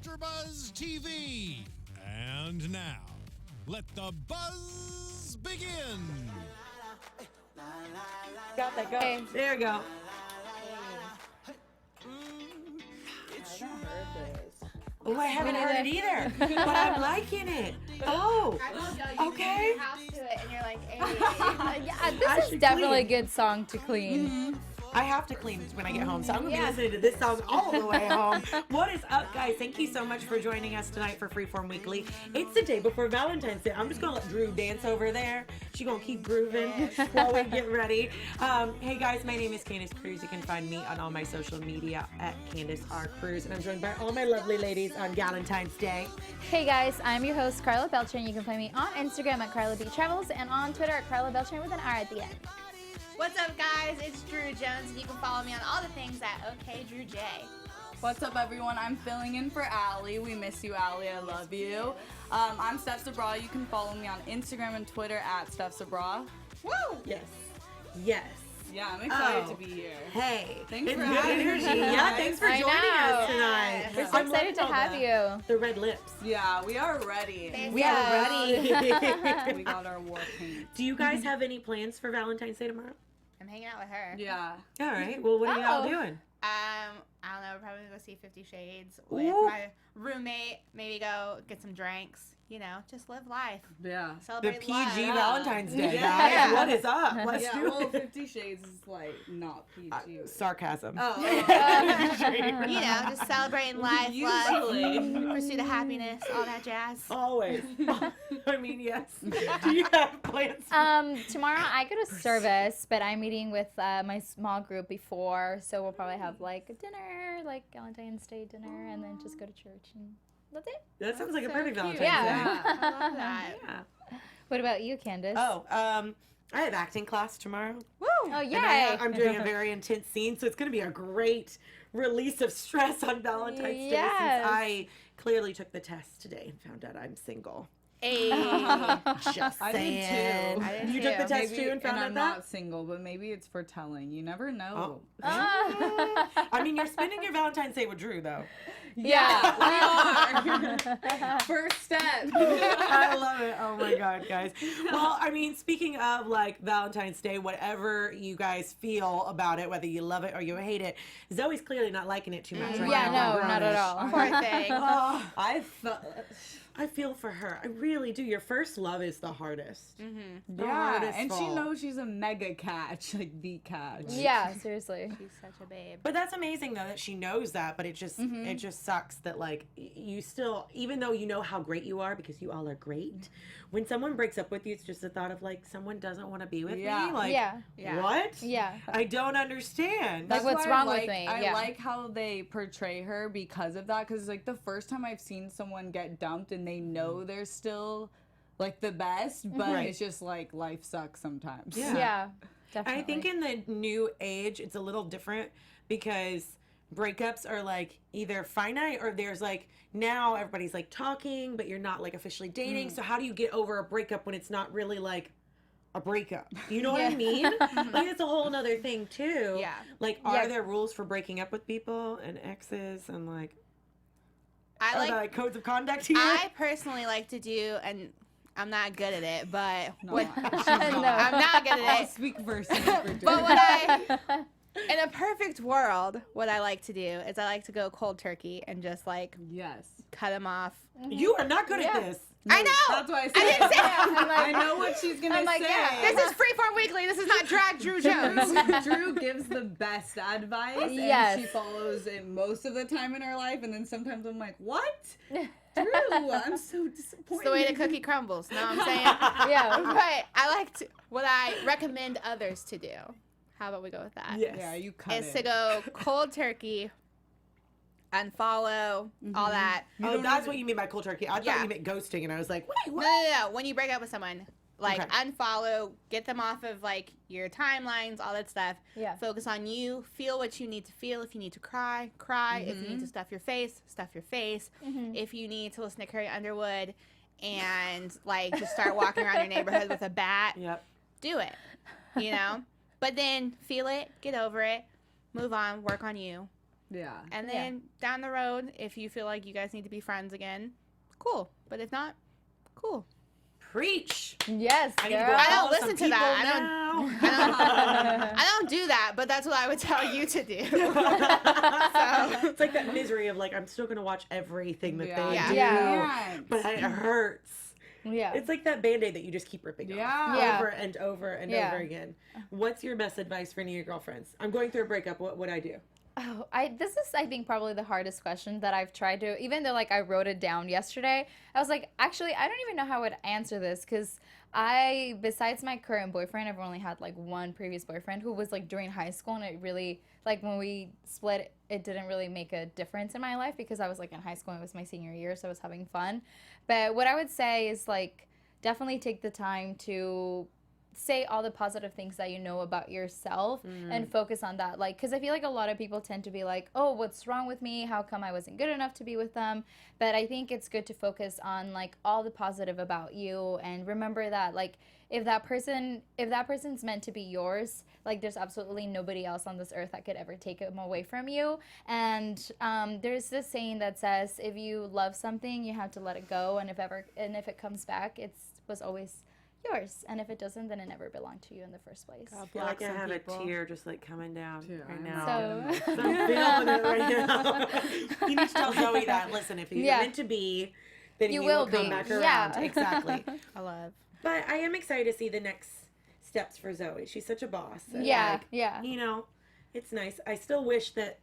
AfterBuzz TV. And now, let the buzz begin. Got that, go. Okay. There we go. Oh, I haven't heard it either, but I'm liking it. Oh, okay. And you're like, hey. Yeah, this is definitely a good song to clean. I have to clean when I get home, so I'm going to be listening to this song all the way home. What is up, guys? Thank you so much for joining us tonight for Freeform Weekly. It's the day before Valentine's Day. I'm just going to let Drew dance over there. She's going to keep grooving while we get ready. Hey, guys, my name is Candice Cruz. You can find me on all my social media at Candice R. Cruz, and I'm joined by all my lovely ladies on Valentine's Day. Hey guys, I'm your host, Karla Beltran. You can find me on Instagram at Karla B Travels and on Twitter at Karla Beltran with an R at the end. What's up, guys? It's Drew Jones, and you can follow me on all the things at OKDrewJ. What's up, everyone? I'm filling in for Allie. We miss you, Allie. I love you. I'm Steph Sabraw. You can follow me on Instagram and Twitter at Steph Sabraw. Woo! Yes. Yes. Yeah, I'm excited to be here. Hey, Thanks for good having me. energy. Yeah, thanks for joining us tonight. We're so excited to have you. The red lips. Yeah, we are ready. We are ready. We got our war paint. Do you guys have any plans for Valentine's Day tomorrow? I'm hanging out with her. Yeah. All right. Well, what are y'all doing? I don't know. We're probably gonna go see 50 Shades with my roommate. Maybe go get some drinks. You know, just live life. Yeah. The Celebrate PG love. Valentine's Day, Yeah. guys. What is up? Let's Yeah, do well, it. 50 Shades is like not PG. Sarcasm. Oh. You know, just celebrating life, Usually. love, pursuit of happiness, all that jazz. Always. I mean, yes. Do you have plans? Tomorrow I go to service, but I'm meeting with my small group before, so we'll probably have like a dinner, like Valentine's Day dinner, and then just go to church and that's it. That sounds like a perfect Valentine's Yeah. Day. I love that. Yeah. What about you, Candice? Oh, I have acting class tomorrow. Oh, And yay! I'm doing a very intense scene, so it's going to be a great release of stress on Valentine's Day since I clearly took the test today and found out I'm single. Hey. Just I saying. did too. I did You took the too. test too and found and out I'm that? not single, but maybe it's for telling. You never know. I mean, you're spending your Valentine's Day with Drew, though. Yeah, we are. First step. I love it. Oh my God, guys. Well, I mean, speaking of like Valentine's Day, whatever you guys feel about it, whether you love it or you hate it, Zoe's clearly not liking it too much right Yeah, now. no, not at all. Poor thing. Oh, I I feel for her. I really do. Your first love is the hardest. The Yeah, hardest and she fall. knows she's a mega catch, like the catch. Yeah, seriously. She's such a babe. But that's amazing though that she knows that. But it just sucks that like you still, even though you know how great you are because you all are great, when someone breaks up with you, it's just the thought of like someone doesn't want to be with me. Like Yeah. what? Yeah. I don't understand. Like, what's why wrong with me? I Yeah. like how they portray her because of that. Because like the first time I've seen someone get dumped and they know they're still like the best, but Right. it's just like life sucks sometimes. Yeah. Yeah. Definitely. I think in the new age, it's a little different because breakups are like either finite or there's like now everybody's like talking, but you're not like officially dating. So how do you get over a breakup when it's not really like a breakup? You know what I mean? Like it's a whole nother thing too. Yeah. Like, are there rules for breaking up with people and exes and like, I are like. there like codes of conduct here? I personally like to do, and I'm not good at it, but No, what, she's No. not. I'm not good I'll at it. speak versus for But what I, in a perfect world, what I like to do is I like to go cold turkey and just like Yes. cut them off. You are not good at Yeah. this. I know. That's why I said I didn't say I know what she's gonna I'm like, say. yeah. This is Freeform Weekly. This is not Drag Drew Jones. Drew gives the best advice, Yes. and she follows it most of the time in her life, and then sometimes I'm like, what? Drew, I'm so disappointed. It's the way the cookie crumbles. Know what I'm saying? Yeah. But I like to, what I recommend others to do. How about we go with that? Yes. Yeah, you cut Is it. to go cold turkey, unfollow, all that. Oh, that's what you mean by cold turkey. I thought Yeah. you meant ghosting, and I was like, wait, No, what? no, no. When you break up with someone, like Okay. unfollow, get them off of like your timelines, all that stuff. Yeah. Focus on you. Feel what you need to feel. If you need to cry, cry. If you need to stuff your face, stuff your face. If you need to listen to Carrie Underwood and like just start walking around your neighborhood with a bat, Yep. do it. You know? But then feel it, get over it, move on, work on you. Yeah. And then down the road, if you feel like you guys need to be friends again, cool. But if not, cool. Preach. Yes, I need to girl. go I don't follow listen some to that. people now. I don't do that, but that's what I would tell you to do. It's like that misery of like I'm still gonna watch everything that they Yeah. do, Yeah. but it hurts. Yeah. It's like that Band-Aid that you just keep ripping off Yeah. over and over and Yeah. over again. What's your best advice for any of your girlfriends? I'm going through a breakup. What would I do? Oh, this is, I think, probably the hardest question that I've tried to, even though, like, I wrote it down yesterday, I was like, actually, I don't even know how I would answer this, because besides my current boyfriend, I've only had, like, one previous boyfriend who was, like, during high school, and it really, like, when we split, it didn't really make a difference in my life, because I was, like, in high school, and it was my senior year, so I was having fun. But what I would say is, like, definitely take the time to say all the positive things that you know about yourself and focus on that. Like, because I feel like a lot of people tend to be like, oh, what's wrong with me? How come I wasn't good enough to be with them? But I think it's good to focus on, like, all the positive about you, and remember that, like, if that person's meant to be yours, like, there's absolutely nobody else on this earth that could ever take him away from you. And there's this saying that says, if you love something, you have to let it go, and if it comes back, was always yours, and if it doesn't, then it never belonged to you in the first place. I feel like I have a tear just like coming down right now. So I'm feeling it right now. You need to tell Zoey that. Listen, if you're meant to be, then you will come back around. Yeah. Exactly. I love. But I am excited to see the next steps for Zoey. She's such a boss. And Yeah, like, yeah. You know, it's nice. I still wish that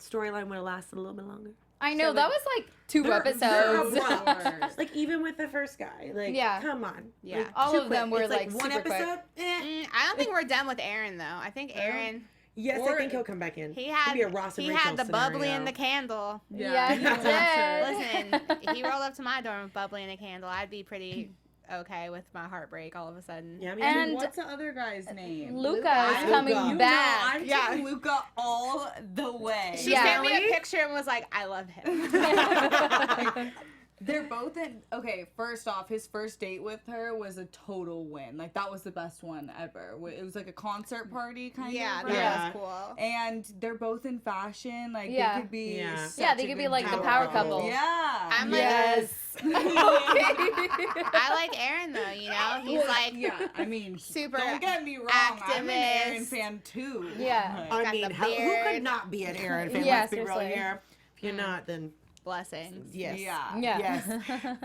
storyline would have lasted a little bit longer. I know, So, that like, was like 2 They're episodes. abrupt. Like, even with the first guy. Like, Yeah. come on. Yeah. Like, All too of them quick. were, It's like, one super quick. episode. I don't think we're done with Aaron, though. I think Aaron, Yes, I think he'll come back in. he It'll had be a Ross and he Rachel had the bubbly scenario. and the candle. Yeah, he did. Listen, if he rolled up to my door with bubbly and a candle, I'd be pretty okay with my heartbreak all of a sudden. Yeah, me And too. What's the other guy's name? Luca is Luca. coming You know, back. I'm taking Luca all the way. She Yeah. sent me a picture and was like, I love him. They're both in. Okay, first off, his first date with her was a total win. Like, that was the best one ever. It was like a concert party kind Yeah, of. that right? Yeah. was cool. And they're both in fashion. Like, Yeah. they could be. Yeah. such Yeah, they a could be good like the power power couple. couple. Yeah. I'm like, Yes. I like Aaron though, you know? He's like, Yeah, I mean, super don't get me wrong. I'm an Aaron activist. fan too. Yeah. But- I got mean, the who beard. could not be an Aaron fan? Yeah, Let's be real seriously. here. If you're not, then blessings. yes. Yeah. Yeah. Yes.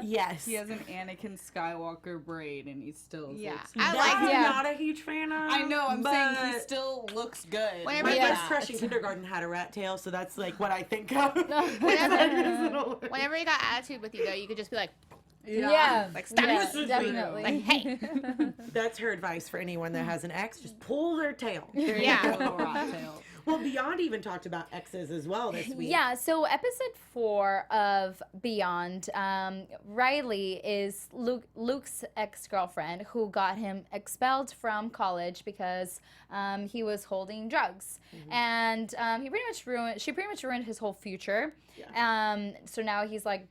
Yes. He has an Anakin Skywalker braid, and he still. Yeah. looks I That like I'm Yeah. not a huge fan of. I know. I'm saying he but still looks good. Whenever my he best got- crush in kindergarten had a rat tail, so that's like what I think of. Whenever he got attitude with you though, you could just be like, Yeah. Like, stop Yeah, listening to definitely. Like, hey. That's her advice for anyone that has an ex. Just pull their tail. There you Yeah. go. Little rat tail. Well, Beyond even talked about exes as well this week. Yeah, so episode 4 of Beyond, Riley is Luke's ex-girlfriend who got him expelled from college because he was holding drugs. And she pretty much ruined his whole future. Yeah. So now he's like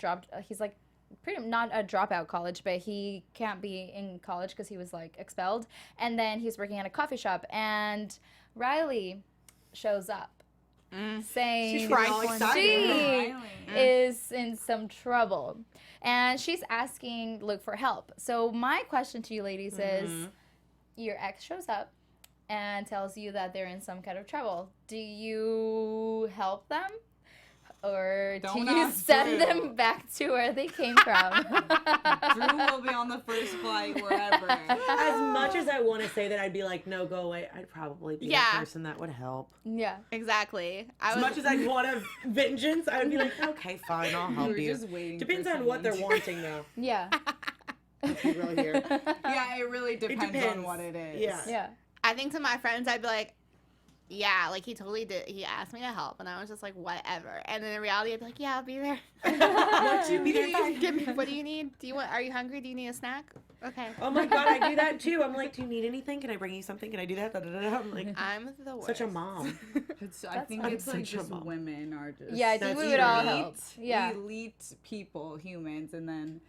pretty not a dropout college, but he can't be in college because he was like expelled. And then he's working at a coffee shop, and Riley shows up saying She's all excited. she Riley. is in some trouble, and she's asking Luke for help. So my question to you ladies is, your ex shows up and tells you that they're in some kind of trouble. Do you help them? Or Don't do you ask send Drew. them back to where they came from? Drew will be on the first flight wherever. As much as I want to say that I'd be like, no, go away, I'd probably be Yeah. the person that would help. Yeah. Exactly. As much as I'd want a vengeance, I would be like, okay, fine, I'll We help were you. just waiting. Depends for on what they're someone wanting, though. Yeah. Let's be real here. Yeah, it really depends on depends. what it is. Yeah. Yeah. I think to my friends, I'd be like, yeah, like he totally did. He asked me to help, and I was just like, whatever. And then in reality, I'd be like, yeah, I'll be there. What you Be there need? fine. Give me. What do you need? Are you hungry? Do you need a snack? Okay. Oh my god, I do that too. I'm like, do you need anything? Can I bring you something? Can I do that? Da, da, da, da. I'm like, I'm the worst. such a mom. I think I'm it's like such a just mom. women are just. Yeah, I think That's we would all elite. help. Yeah. Elite people, humans, and then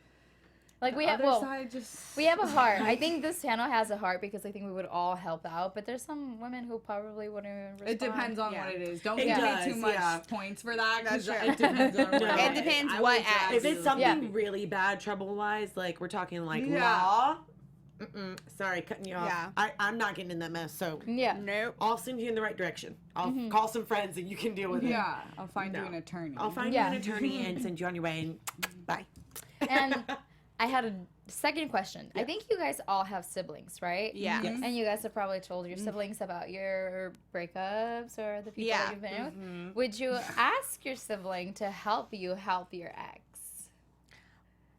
Like we The have, other well, side just we have a heart. I think this channel has a heart because I think we would all help out. But there's some women who probably wouldn't even respond. It depends on Yeah. what it is. Don't It give does, me too much yeah. points for that. That's 'Cause true. it depends on what It depends what act. If it's something Yeah. really bad trouble-wise, like we're talking like Yeah. law, sorry, cutting you off. Yeah. I'm not getting in that mess, so Yeah. Nope. I'll send you in the right direction. I'll call some friends and you can deal with it. Yeah, I'll find you No. an attorney. I'll find Yeah. you an attorney and send you on your way, and bye. And I had a second question. I think you guys all have siblings, right? Yeah. Yes. And you guys have probably told your siblings about your breakups or the people Yeah. that you've been with. Would you ask your sibling to help you help your ex?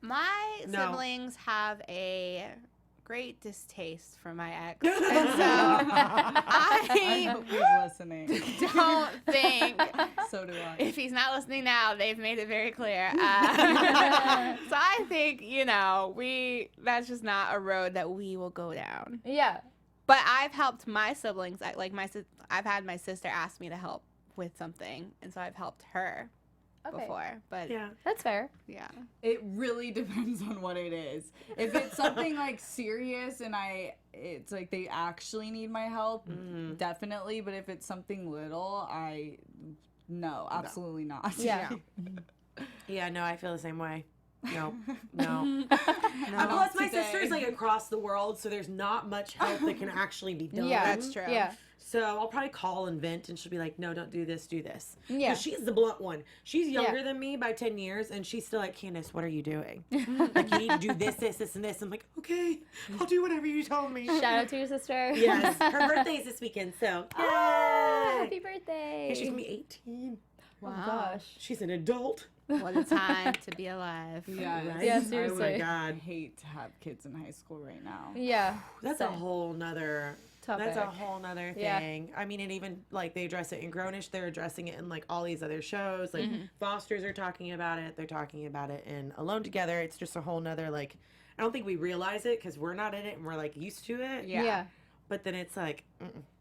My No. siblings have a great distaste for my ex. And so I hope he's listening. don't think, So do I. if he's not listening now, they've made it very clear. So I think, that's just not a road that we will go down. Yeah. But I've helped my siblings. I've had my sister ask me to help with something, and so I've helped her before. But Yeah. That's fair. yeah. It really depends on what it is. If it's something like serious and it's like they actually need my help, definitely. But if it's something little, no, absolutely not. Yeah. Yeah, no, I feel the same way. No, no. No. Plus, my today. sister's like across the world, so there's not much help that can actually be done. Yeah. That's true. Yeah. So I'll probably call and vent, and she'll be like, "No, don't do this. Do this." Yeah. 'Cause she's the blunt one. She's younger Yeah. than me by 10 years, and she's still like, "Candice, what are you doing? Like, you need to do this, this, this, and this." I'm like, "Okay, I'll do whatever you told me." Shout out to your sister. Yes, her birthday is this weekend, so Ah, yay! happy birthday. Yeah, she's gonna be 18. Oh gosh. She's an adult. What a time to be alive. Yeah. Right? Yeah, Oh my seriously. I god. hate to have kids in high school right now. Yeah. That's a Same. whole nother Topic. That's a whole nother Yeah. thing. I mean, and even like they address it in Grownish, they're addressing it in like all these other shows. Like Fosters are talking about it. They're talking about it in Alone Together. It's just a whole nother like. I don't think we realize it because we're not in it and we're like used to it. Yeah. But then it's like,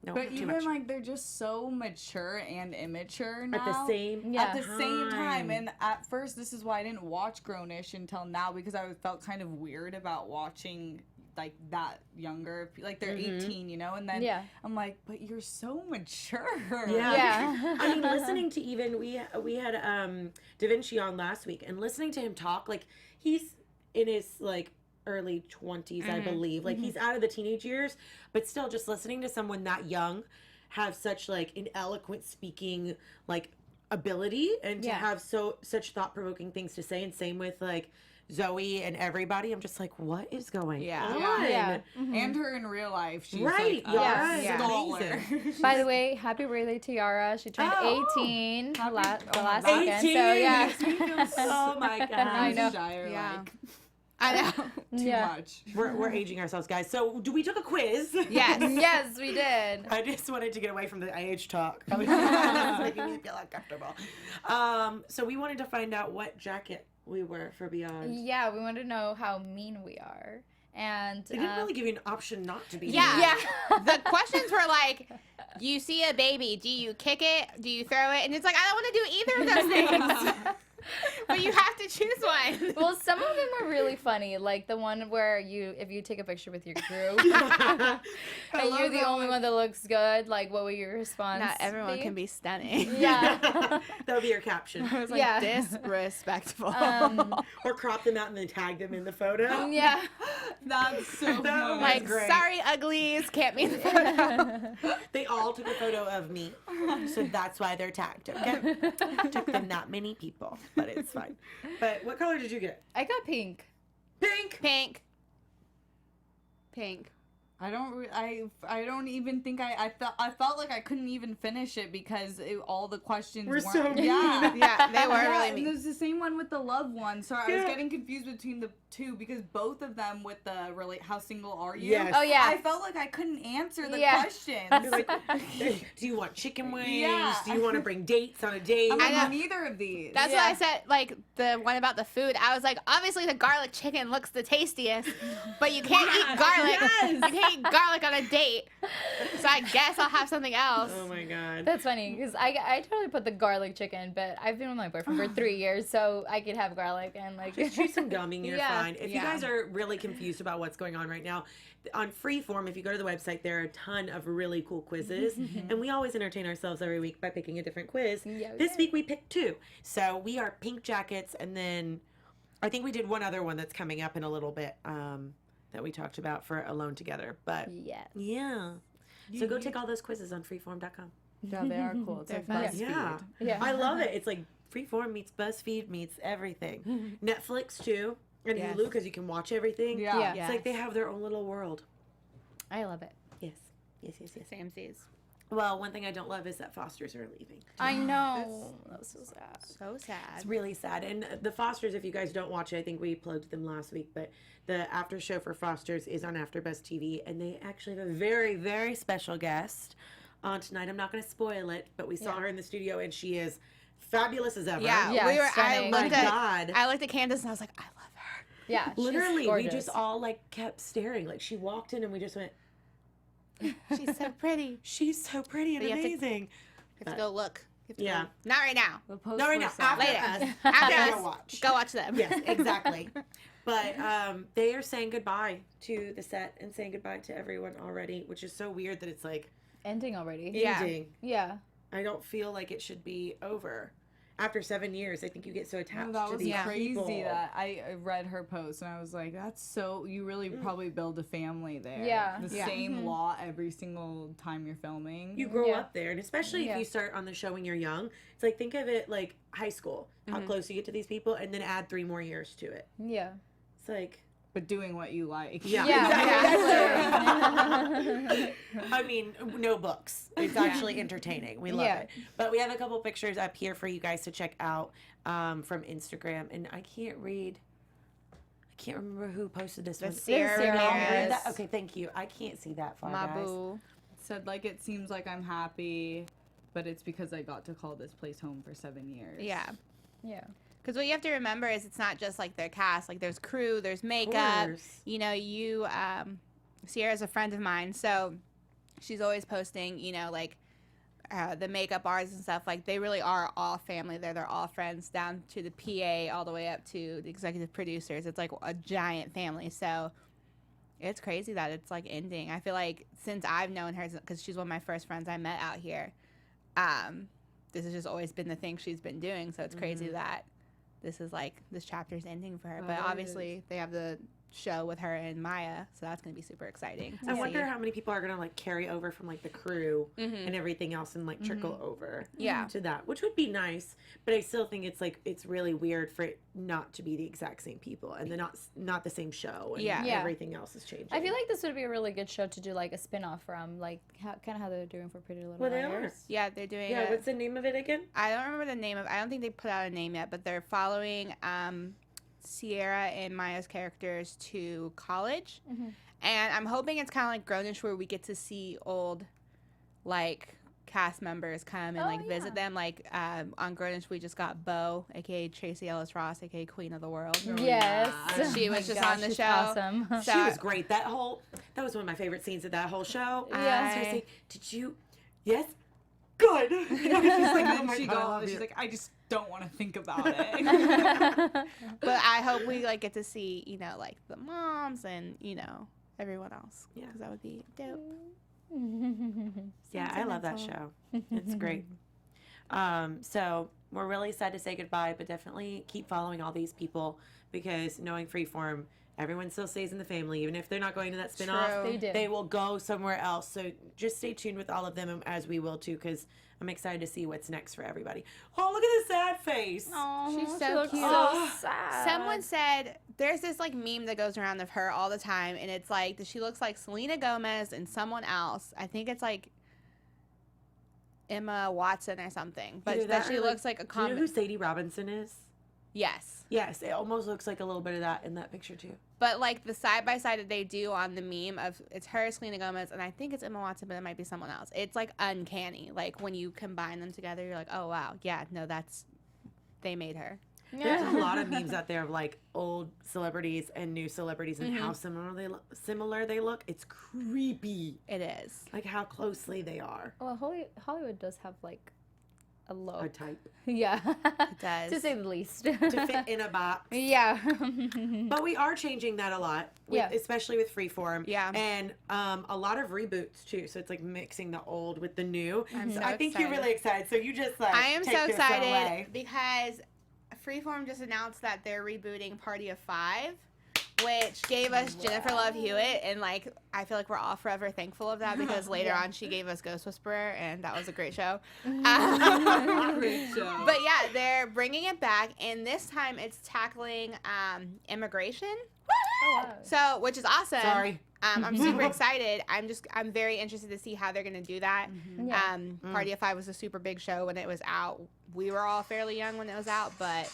no, But too even much. like they're just so mature and immature now. At the same Yeah. At the same time, and at first, this is why I didn't watch Grownish until now because I felt kind of weird about watching like that younger, like they're 18, you know, and then Yeah. I'm like, but you're so mature. Yeah. Yeah. I mean, listening to even we had Da Vinci on last week, and listening to him talk, like he's in his like early 20s, I believe. Like he's out of the teenage years, but still, just listening to someone that young have such like an eloquent speaking like ability, and to Yeah. have such thought provoking things to say, and same with like Zoey and everybody. I'm just like, what is going Yeah. on? Yeah. And her in real life, she's Right, like yeah, a yeah. scholar. Amazing. By the way, happy birthday to Yara. She turned Oh. 18 the last God. weekend. So yeah. Makes me feel oh my god. I know. Shire, Yeah. like, I know. too Yeah. much. We're aging ourselves, guys. So we took a quiz. Yes. Yes, we did. I just wanted to get away from the age talk. It's making me feel uncomfortable. So we wanted to find out what jacket we were for Beyond. Yeah, we want to know how mean we are. And They didn't really give you an option not to be. Yeah. Yeah. The questions were like, you see a baby, do you kick it? Do you throw it? And it's like, I don't want to do either of those things. But you have to choose one. Well, some of them were really funny, like the one where if you take a picture with your group and you're the only one that looks good, like what would your response? Not everyone can be stunning. Yeah. That would be your caption. I was like, Yeah. disrespectful. Or crop them out and then tag them in the photo. Yeah. That's so That funny. was like, great. sorry, uglies, can't be in the photo. They all took a photo of me. So that's why they're tagged, okay? Took them that many people, but it's fine. But what color did you get? I got pink. Pink. Pink. Pink. I don't even think I felt like I couldn't even finish it because all the questions We're weren't. so mean. Yeah. Yeah, they were Yeah, really and mean. there's the same one with the love one. So I was Yeah. getting confused between the two because both of them with the how single are you? Yes. Oh, yeah. I felt like I couldn't answer the Yeah. questions. You're like, do you want chicken wings? Yeah. Do you want to bring dates on a date? I'm like, I know. neither of these. That's Yeah. why I said, like, the one about the food. I was like, obviously the garlic chicken looks the tastiest, but you can't eat garlic. Yes. You can't eat garlic on a date, so I guess I'll have something else. Oh my god. That's funny because I totally put the garlic chicken, but I've been with my boyfriend for 3 years, so I could have garlic and like. Just chew some gum and you're Yeah. fine. If you guys are really confused about what's going on right now, on Freeform, if you go to the website, there are a ton of really cool quizzes, and we always entertain ourselves every week by picking a different quiz. Yeah, we This do. week we picked 2. So we are pink jackets, and then I think we did one other one that's coming up in a little bit that we talked about for Alone Together. But Yes. yeah. So go take all those quizzes on freeform.com. Yeah, they are cool. It's They're like fun. BuzzFeed. Yeah. Yeah. I love it. It's like Freeform meets BuzzFeed meets everything. Netflix too, and Yes. Hulu because you can watch everything. Yeah. Yeah. It's like they have their own little world. I love it. Yes. Yes, yes, yes. Samesies. Well, one thing I don't love is that Fosters are leaving. I know. That was so sad. So sad. It's really sad. And the Fosters, if you guys don't watch it, I think we plugged them last week, but the after show for Fosters is on AfterBuzz TV, and they actually have a very, very special guest on tonight. I'm not going to spoil it, but we saw her in the studio, and she is fabulous as ever. Yeah, Yeah, we were. stunning. My God. I looked at Candice and I was like, I love her. Yeah. she's Literally, we gorgeous. just all like kept staring. Like she walked in, and we just went, She's so pretty. "She's so pretty and But you have to- amazing." You have to go look. You have to Yeah. go. Not right now. The post No, right now. was After Later. us, After then us, go watch. Go watch them. Yes, exactly. But they are saying goodbye to the set and saying goodbye to everyone already, which is so weird that it's like ending already. Yeah. ending. Yeah. I don't feel like it should be over. After 7 years, I think you get so attached No, that to was these crazy people. that I read her post and I was like, that's so, you really probably build a family there. Yeah. The Yeah. same lot every single time you're filming. You grow Yeah. up there, and especially Yeah. if you start on the show when you're young, it's like think of it like high school, how close you get to these people, and then add 3 more years to it. Yeah. It's like, but doing what you like. yeah, Yeah. exactly. I mean, no books. It's actually entertaining. We love Yeah. it. But we have a couple pictures up here for you guys to check out from Instagram, and I can't remember who posted this one. Sierra Sierra Ramirez. Ramirez. Okay, thank you. I can't see that far, My guys. boo. Said like, it seems like I'm happy, but it's because I got to call this place home for 7 years. Yeah. Yeah. Because what you have to remember is it's not just like their cast. Like there's crew, there's Of makeup. course. You know, Sierra's a friend of mine, so she's always posting, you know, like the makeup artists and stuff. Like they really are all family there. They're all friends down to the PA all the way up to the executive producers. It's like a giant family. So it's crazy that it's like ending. I feel like since I've known her, because she's one of my first friends I met out here, this has just always been the thing she's been doing. So it's crazy that this chapter's ending for her. But That obviously they have the show with her and Maya, so that's gonna be super exciting. I wonder how many people are gonna like carry over from like the crew and everything else and like trickle over Yeah. to that, which would be nice. But I still think it's really weird for it not to be the exact same people and they're not the same show. And Yeah. Yeah. everything else is changing. I feel like this would be a really good show to do like a spin-off from, like kind of how they're doing for Pretty Little well, they are. Liars. Yeah, they're doing. Yeah, what's the name of it again? I don't remember the name of. I don't think they put out a name yet, but they're following Sierra and Maya's characters to college, and I'm hoping it's kind of like Grownish, where we get to see old, like cast members come and like visit them. Like on Grownish, we just got Bo, aka Tracy Ellis Ross, aka Queen of the World. Yes. She Oh was my just gosh, on the she's show. Awesome. So She was great. That was one of my favorite scenes of that whole show. Yeah. Seriously, did you? Yes. Good. She's like, And oh my she God, I love she's you. like, I just don't want to think about it. but I hope we like get to see, you know, like the moms and, you know, everyone else. Yeah. Because that would be dope. Yeah, I love that show. It's great. So we're really sad to say goodbye, but definitely keep following all these people because knowing Freeform, everyone still stays in the family. Even if they're not going to that spinoff, True. They do. they will go somewhere else. So just stay tuned with all of them as we will too, because I'm excited to see what's next for everybody. Oh, look at this sad face. She's She so looks cute. so sad. Someone said there's this like meme that goes around of her all the time, and it's like that she looks like Selena Gomez and someone else. I think it's like Emma Watson or something, but Either that that she or, looks like a Do you know common. who Sadie Robinson is? Yes, Yes, it almost looks like a little bit of that in that picture too. but like the side by side that they do on the meme of it's her, Selena Gomez, and I think it's Emma Watson, but it might be someone else. It's like uncanny. Like when you combine them together, you're like, oh wow, yeah, no, they made her. There's a lot of memes out there of like old celebrities and new celebrities and how similar they look. It's creepy. It is. Like how closely they are. Well, Hollywood does have like a look. A type. Yeah. It does. To say the least. To fit in a box. Yeah. But we are changing that a lot, especially with Freeform. Yeah. And a lot of reboots too. So it's like mixing the old with the new. I'm so I think you're excited. really excited. So you just like I am take so this excited away. because Freeform just announced that they're rebooting Party of Five, which gave us Jennifer Love Hewitt, and like I feel like we're all forever thankful of that because later on she gave us Ghost Whisperer, and that was a great show. Great show. But yeah, they're bringing it back, and this time it's tackling immigration. Oh, wow. So, which is awesome. Sorry. I'm super excited. I'm very interested to see how they're gonna do that. Yeah. Party of Five was a super big show when it was out. We were all fairly young when it was out, but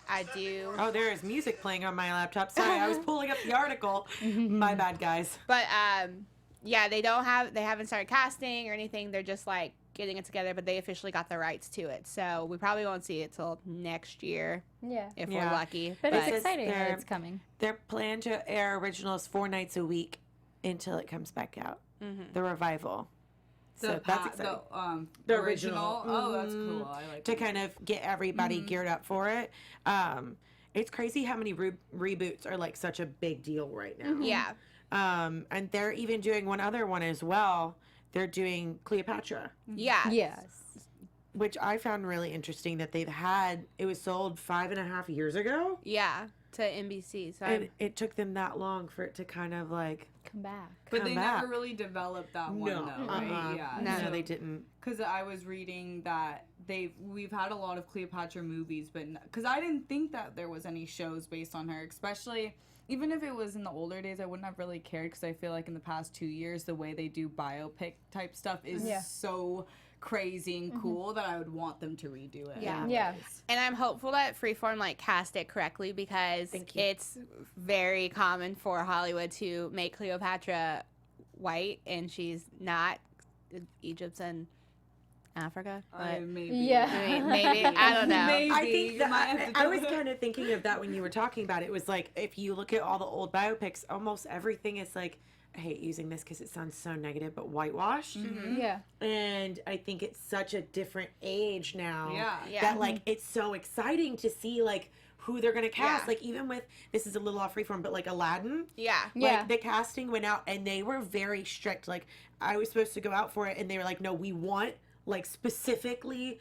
I do. Oh, there is music playing on my laptop. Sorry, I was pulling up the article. My bad, guys. But yeah, they haven't started casting or anything. They're just like getting it together, but they officially got the rights to it. So we probably won't see it till next year Yeah. if we're lucky. But it's But- exciting that They're- it's coming. They're planned to air originals 4 nights a week until it comes back out. The revival. So that's exciting. The original. Oh, that's cool. I like To that. kind of get everybody geared up for it. It's crazy how many reboots are like such a big deal right now. Yeah. And they're even doing one other one as well. They're doing Cleopatra, Yeah. Yes. which I found really interesting that they've had. It was sold 5.5 years ago. Yeah. To NBC. So And it took them that long for it to kind of like Come back. But come they back. never really developed that one, No. though, right? Yeah. No, they didn't. Because I was reading that we've had a lot of Cleopatra movies, but because I didn't think that there was any shows based on her, especially even if it was in the older days, I wouldn't have really cared because I feel like in the past 2 years, the way they do biopic type stuff is so crazy and cool that I would want them to redo it. Yeah. Yeah. And I'm hopeful that Freeform like cast it correctly because it's very common for Hollywood to make Cleopatra white and she's not. Egypt's in Africa. But Maybe. Yeah. I mean, maybe I don't know. Maybe. I think You might have that to I do was it. kind of thinking of that when you were talking about it. It was like if you look at all the old biopics, almost everything is like, I hate using this because it sounds so negative, but whitewashed. Yeah. And I think it's such a different age now. Yeah. That like it's so exciting to see like who they're gonna cast. Yeah. Like even with this is a little off Freeform, but like Aladdin. Yeah. Yeah. Like the casting went out and they were very strict. Like I was supposed to go out for it and they were like, no, we want like specifically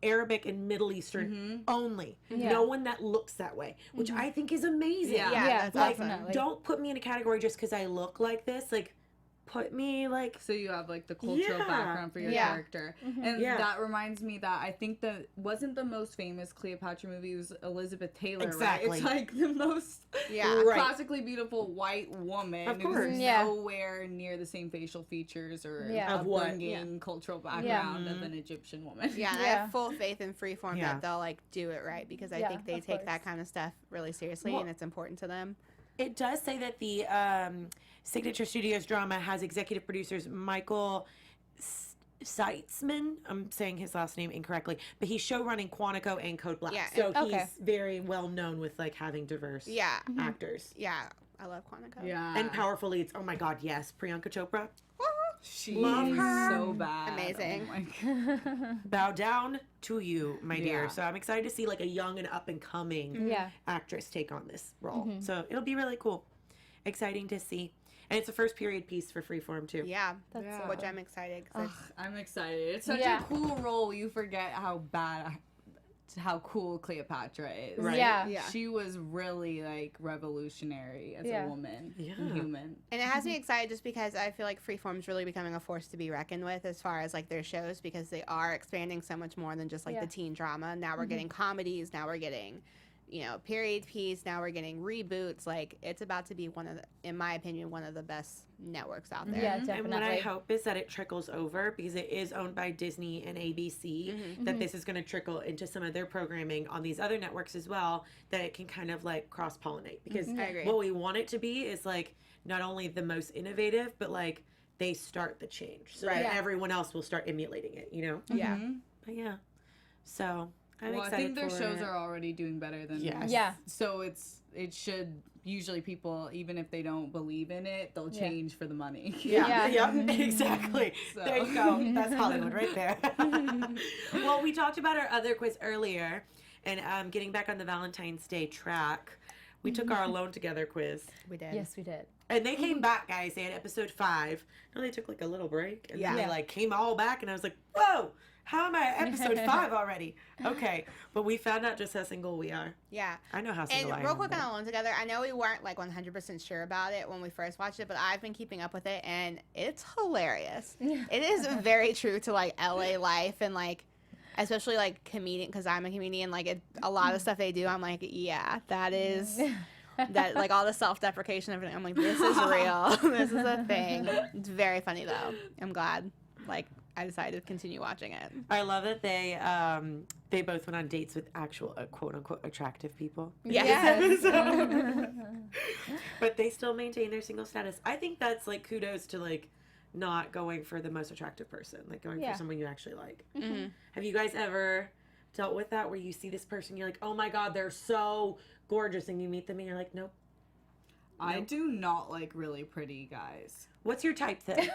Arabic and Middle Eastern only. Yeah. No one that looks that way, which I think is amazing. Yeah. Yeah, Yeah, that's Like, definitely. don't put me in a category just because I look like this. Like, put me like. So you have like the cultural Yeah. background for your Yeah. character. And Yeah. that reminds me that I think wasn't the most famous Cleopatra movie was Elizabeth Taylor, Exactly. right? It's like the most Yeah. Right. classically beautiful white woman Of who's course. Yeah. nowhere near the same facial features or Yeah. Of what? upbringing, cultural background of an Egyptian woman. Yeah, and I Yeah. have full faith in Freeform Yeah. that they'll like do it right because I Yeah, think they of take course. that kind of stuff really seriously Well- and it's important to them. It does say that the Signature Studios drama has executive producers Michael Seitzman. I'm saying his last name incorrectly, but he's show running Quantico and Code Black. Yeah, So Okay. he's very well known with like having diverse Yeah. actors. Yeah. I love Quantico. Yeah. And powerful leads. Oh my God, yes. Priyanka Chopra. She Love is her. so bad. Amazing. Oh my God. Bow down to you, my dear. Yeah. So I'm excited to see like a young and up and coming Yeah. actress take on this role. So it'll be really cool. Exciting to see. And it's the first period piece for Freeform too. Yeah. That's Yeah. Which I'm excited 'cause Ugh, I'm excited. It's such Yeah. a cool role. You forget how cool Cleopatra is. Right. Yeah. Yeah. She was really like revolutionary as Yeah. a woman Yeah. and human. And it has me excited just because I feel like Freeform's really becoming a force to be reckoned with as far as like their shows because they are expanding so much more than just like Yeah. the teen drama. Now we're getting comedies, now we're getting, period piece, now we're getting reboots. Like it's about to be in my opinion, one of the best networks out there. Yeah, And what I definitely. hope is that it trickles over because it is owned by Disney and ABC, that this is going to trickle into some of their programming on these other networks as well, that it can kind of like cross pollinate. Because I agree. what we want it to be is like not only the most innovative, but like they start the change so Right. that Yeah. everyone else will start emulating it, you know? Yeah. Mhm. But yeah. So I'm Well, I excited think their for shows it. are already doing better than Yes. this. Yeah. So it should usually people, even if they don't believe in it, they'll change for the money. Yeah, Yeah. exactly. So. There you go. That's Hollywood right there. Well, we talked about our other quiz earlier, and getting back on the Valentine's Day track, we took our Alone Together quiz. We did. Yes, we did. And they came back, guys. They had episode 5. No, they took like a little break, and then they like came all back, and I was like, whoa, how am I at episode 5 already? Okay, but we found out just how single we are. Yeah. I know how single I And am. real quick but- on Alone Together, I know we weren't like 100% sure about it when we first watched it, but I've been keeping up with it, and it's hilarious. It is very true to like LA life, and like especially like comedian, because I'm a comedian. Like a lot of stuff they do, I'm like, yeah, that is. That like all the self-deprecation and everything. I'm like, this is real. This is a thing. It's very funny though. I'm glad. Like I decided to continue watching it. I love that they both went on dates with actual quote unquote attractive people. Yes. But they still maintain their single status. I think that's like kudos to like not going for the most attractive person, like going for someone you actually like. Mm-hmm. Have you guys ever dealt with that where you see this person, you're like, oh my god, they're so gorgeous, and you meet them and you're like, nope. I do not like really pretty guys. What's your type then?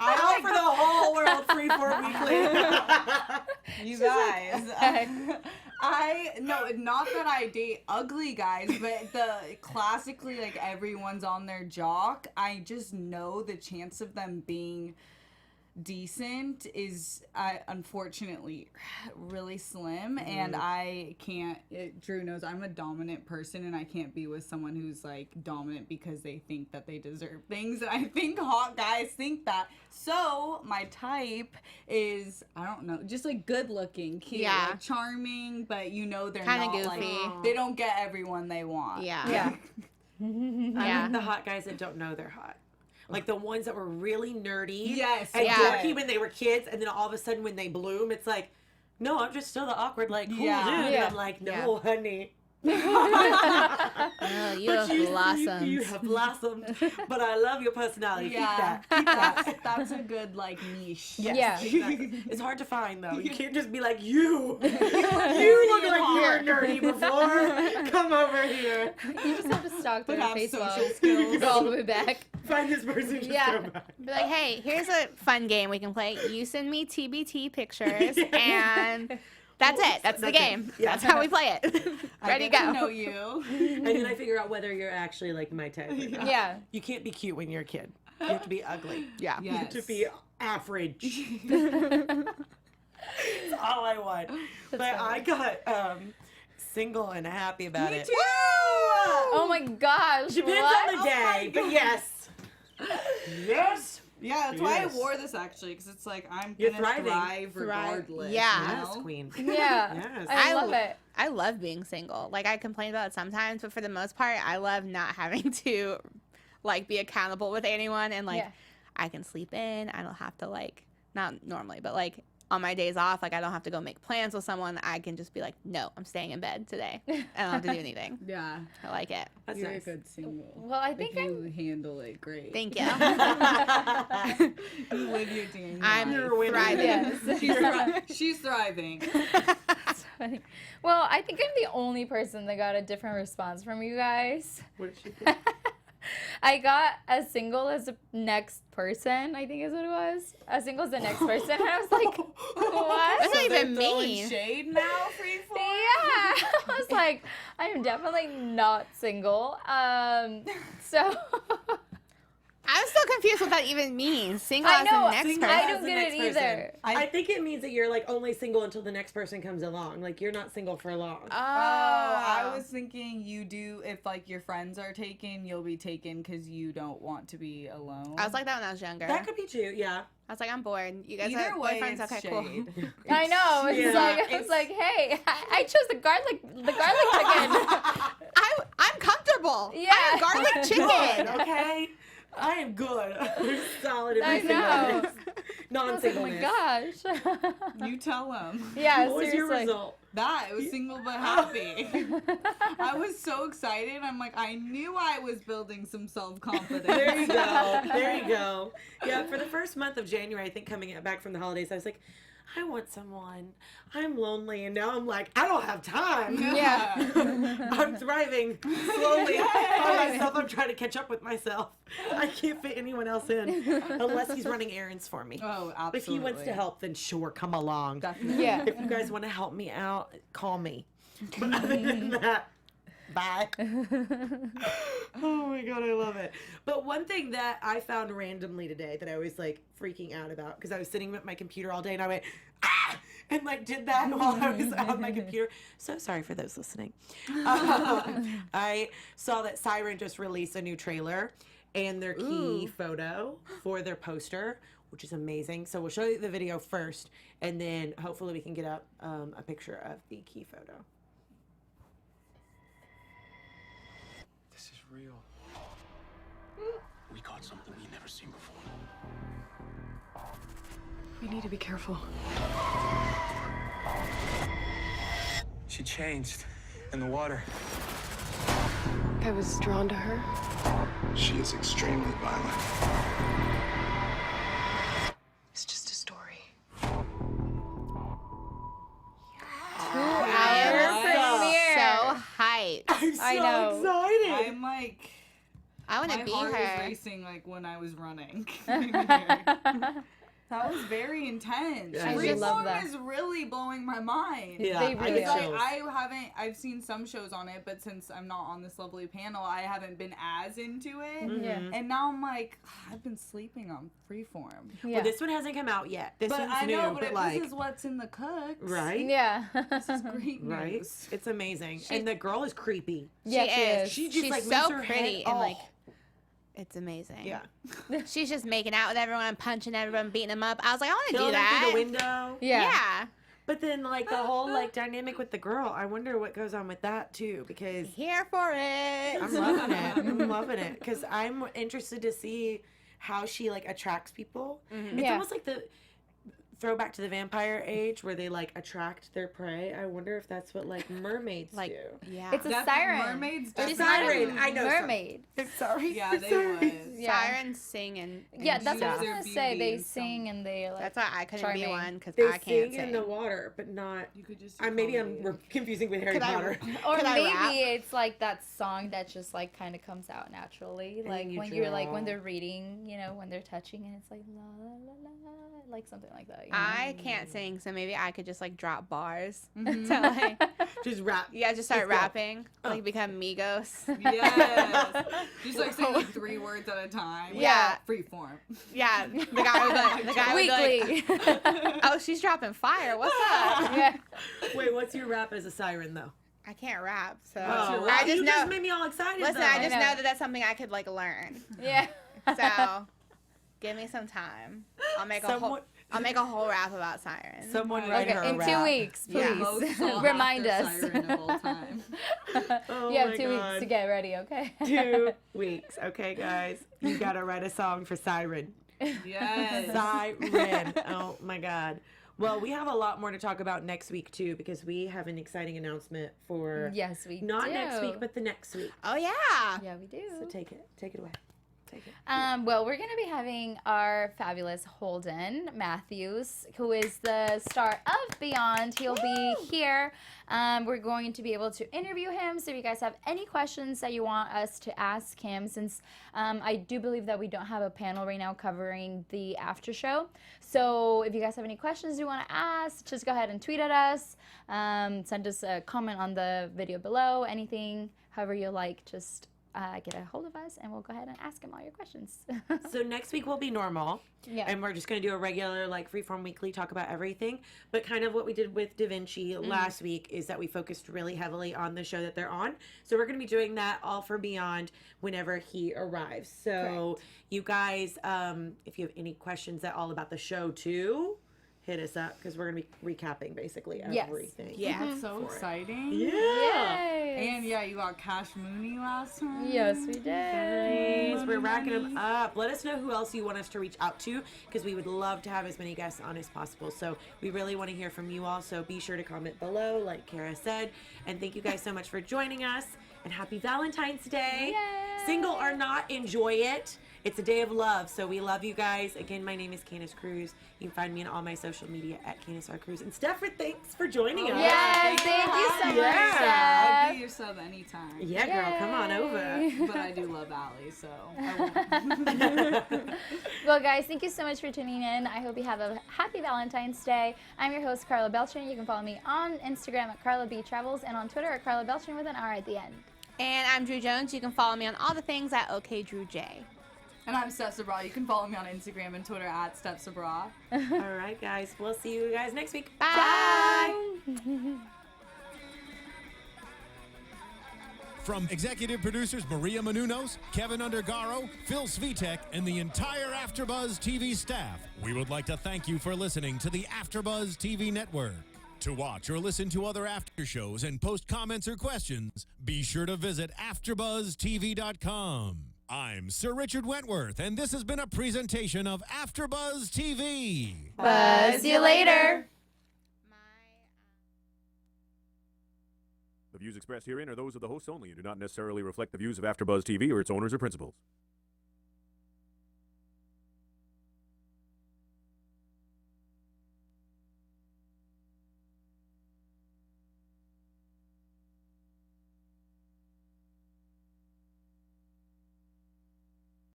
I All for the whole world, Freeform Weekly. You guys. Not that I date ugly guys, but the classically like everyone's on their jock. I just know the chance of them being decent is unfortunately really slim, and I can't. Drew knows I'm a dominant person, and I can't be with someone who's like dominant because they think that they deserve things, and I think hot guys think that. So my type is, I don't know, just like good looking, cute, like, charming, but you know they're Kinda not goofy. like, they don't get everyone they want. Yeah. I like the hot guys that don't know they're hot. Like the ones that were really nerdy Yes, and yeah. dorky when they were kids, and then all of a sudden when they bloom, it's like, no, I'm just still the awkward, like, cool dude. And I'm like, no, honey. Oh, you But have blossomed. You have blossomed. But I love your personality. Yeah. Keep that. That's a good like niche. Yeah. Exactly. It's hard to find though. You can't just be like, you look like you were nerdy before. Come over here. You just have to stalk through But your have social Facebook. skills. Go all the way back. Find this person. Just Yeah. go back. Be like, hey, here's a fun game we can play. You send me TBT pictures, and that's it. That's the That's it. game. Yeah. That's how we play it. Ready to I know go. you. And then I figure out whether you're actually like my type. Or not. Yeah. You can't be cute when you're a kid. You have to be ugly. Yeah. You have Yes. to be average. That's all I want. But I got single and happy about it. Oh my gosh. Depends what? on the day, but yes. Yes. Yeah, that's why I Yes. wore this actually, because it's like I'm You're gonna thriving. thrive regardless. Yeah. you Yes, know? queen. Yeah. Yes. I love it. I love being single. Like I complain about it sometimes, but for the most part, I love not having to like be accountable with anyone, and like Yeah. I can sleep in. I don't have to like, not normally, but like on my days off, like I don't have to go make plans with someone. I can just be like, no, I'm staying in bed today. I don't have to do anything. Yeah. I like it. That's You're nice. a good single. Well, I think Like, you handle it great. Thank you. You live your dream. I'm You're a winner. thriving. Yes. She's thriving. That's funny. Well, I think I'm the only person that got a different response from you guys. What did she think? I got as single as the next person, I think is what it was. As single as the next person. And I was like, what? That's not They're even throwing mean. shade now, Freeform? Yeah. I was like, I am definitely not single. So I'm still confused what that even means. Single I as know. the next Single person. I as don't the get next it person. either. I think it means that you're like only single until the next person comes along. Like you're not single for long. Oh, I was thinking you do, if like your friends are taken, you'll be taken because you don't want to be alone. I was like that when I was younger. That could be true. Yeah. I was like, I'm bored. You guys Either are way, boyfriends? it's Okay, cool. shade. I know. It's Yeah. like it's like, hey, I chose the garlic chicken. I'm comfortable. Yeah. I have garlic Good, chicken. okay? I am good. I'm solid in I my singleness. know. Non Oh my singleness. gosh. You tell them. Yeah, What was your seriously. result? That, it was single but happy. I was so excited. I'm like, I knew I was building some self-confidence. There you go. There you go. Yeah, for the first month of January, I think coming back from the holidays, I was like, I want someone. I'm lonely, and now I'm like, I don't have time. Yeah. I'm thriving slowly by myself. I'm trying to catch up with myself. I can't fit anyone else in unless he's running errands for me. Oh, absolutely. If he wants to help, then sure, come along. Definitely. Yeah. If you guys want to help me out, call me. But other than that, bye. Oh my God, I love it. But one thing that I found randomly today that I was like freaking out about, because I was sitting at my computer all day and I went, ah! And like did that while I was on my computer. So sorry for those listening. I saw that Siren just released a new trailer and their key photo for their poster, which is amazing. So we'll show you the video first, and then hopefully we can get up a picture of the key photo. This is real. We caught something we've never seen before. We need to be careful. She changed in the water. I was drawn to her. She is extremely violent. It's just a story. So hyped. I'm so I know. excited. I'm like, I want my to be heart was her. racing like when I was running. That was very intense. Yeah, I love Freeform that. is really blowing my mind. Yeah, They I really get are. chills. I've seen some shows on it, but since I'm not on this lovely panel, I haven't been as into it. Mm-hmm. Yeah. And now I'm like, I've been sleeping on Freeform. Yeah. Well, this one hasn't come out yet. This But one's I new, know, but but like, this is what's in the cooks. right? Yeah. This is great news. Right? It's amazing. And the girl is creepy. Yeah, She she is. is. She just She's like so moves her pretty head. and Oh. like it's amazing. Yeah. She's just making out with everyone, punching everyone, beating them up. I was like, I want to do Killing her that. through the window. Yeah. Yeah. But then like the whole like dynamic with the girl, I wonder what goes on with that too, because Here for it. I'm loving it. I'm loving it because I'm interested to see how she like attracts people. It's Yeah. almost like the throwback to the vampire age where they like attract their prey. I wonder if that's what like mermaids Like, do. yeah. It's a Def- siren. mermaids She's definitely- not a Siren, I know some. mermaid. Sorry. Yeah, they would. Yeah. Sirens sing and Yeah, that's what I was Their gonna say. beauty They and sing and they like. that's why I couldn't be charming. one because They I can't sing in the sing. water, but not. You could just Maybe I'm confusing with Harry Could I- Potter. Or Could I maybe rap? it's like that song that just like kind of comes out naturally, And like you when you're like when draw. they're reading, you know, when they're touching, and it's like la la la la, like something like that. You know? I can't sing, so maybe I could just like drop bars. Mhm. So, like, Just rap. yeah, just start Just go. rapping, like become Migos. Yes. Just like saying like 3 words at a time. Yeah. Freeform. Yeah, the guy was like, Weekly. oh, she's dropping fire. What's up? Yeah. Wait, what's your rap as a siren though? I can't rap, so What's your Oh, rap? I just you know. just made me all excited. Listen, though. I just know. know that that's something I could like learn. Yeah. So, give me some time. I'll make a whole rap about sirens. Someone write Okay, her a in rap. 2 weeks, Yeah. please Most sought remind after us. siren of all time. Oh you have my 2 weeks God. to get ready, okay? 2 weeks. Okay, guys. You gotta write a song for Siren. Yes. Siren. Oh my God. Well, we have a lot more to talk about next week too, because we have an exciting announcement for Yes, we not do. next week, but the next week. Oh yeah. Yeah, we do. So take it away. Take it. Well, we're going to be having our fabulous Holden Matthews, who is the star of Beyond. He'll be here. We're going to be able to interview him. So if you guys have any questions that you want us to ask him, since I do believe that we don't have a panel right now covering the after show. So if you guys have any questions you want to ask, just go ahead and tweet at us. Send us a comment on the video below. Anything, however you like, just get a hold of us and we'll go ahead and ask him all your questions. So next week will be normal. Yeah. And we're just going to do a regular, like, Freeform Weekly, talk about everything. But kind of what we did with Da Vinci last week is that we focused really heavily on the show that they're on. So we're going to be doing that all for Beyond whenever he arrives. So you guys, if you have any questions at all about the show too, hit us up because we're going to be recapping basically Yes. everything. Yeah. That's so exciting. Yeah. Yes. And yeah, you got Cash Mooney last time. Yes, we did. Guys, we're racking them up. Let us know who else you want us to reach out to because we would love to have as many guests on as possible. So we really want to hear from you all. So be sure to comment below, like Kara said. And thank you guys so much for joining us. And happy Valentine's Day. Yay. Single or not, enjoy it. It's a day of love, so we love you guys. Again, my name is Candice Cruz. You can find me on all my social media at Candice R. Cruz. And Steph, thanks for joining us. Yes, thank you so much, I'll Steph. be your sub anytime. Yeah, girl, come on over. But I do love Allie, so I won't. Well, guys, thank you so much for tuning in. I hope you have a happy Valentine's Day. I'm your host, Karla Beltran. You can follow me on Instagram at Karla B Travels and on Twitter at Karla Beltran with an R at the end. And I'm Drew Jones. You can follow me on all the things at OKDrewJ. And I'm Steph Sabraw. You can follow me on Instagram and Twitter at Steph Sabraw. All right, guys. We'll see you guys next week. Bye. From executive producers Maria Menounos, Kevin Undergaro, Phil Svitek, and the entire AfterBuzz TV staff, we would like to thank you for listening to the AfterBuzz TV network. To watch or listen to other after shows and post comments or questions, be sure to visit AfterBuzzTV.com. I'm Sir Richard Wentworth, and this has been a presentation of AfterBuzz TV. Buzz you later. The views expressed herein are those of the hosts only and do not necessarily reflect the views of AfterBuzz TV or its owners or principals.